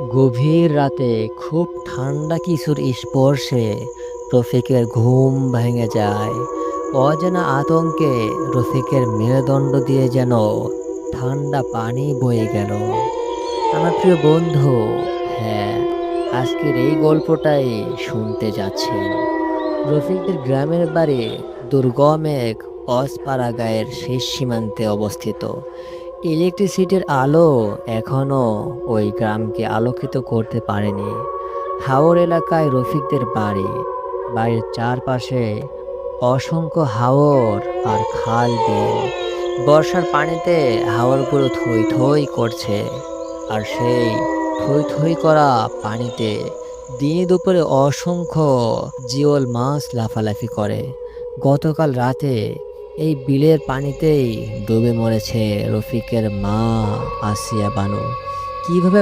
গভীর রাতে খুব ঠান্ডা কিছুর স্পর্শে রফিকের ঘুম ভেঙে যায়। অজানা আতঙ্কে রফিকের মেরুদণ্ড দিয়ে যেন ঠান্ডা পানি বয়ে গেল। আমার প্রিয় বন্ধু, হ্যাঁ, আজকের এই গল্পটাই শুনতে যাচ্ছেন। রফিকদের গ্রামের বাড়ি দুর্গম এক অজপাড়া গায়ের শেষ সীমান্তে অবস্থিত। ইলেকট্রিসিটির আলো এখনো ওই গ্রামকে আলোকিত করতে পারেনি। হাওর এলাকায় রফিকদের বাড়ি। বাড়ির চারপাশে অসংখ্য হাওর আর খাল বিল। বর্ষার পানিতে হাওরগুলো থই থই করছে, আর সেই থই থই করা পানিতে দিনে দুপুরে অসংখ্য জিওল মাছ লাফালাফি করে। গতকাল রাতে এই বিলের পানিতেই ডুবে মরেছে রফিকের মা আসিয়া বানু। কিভাবে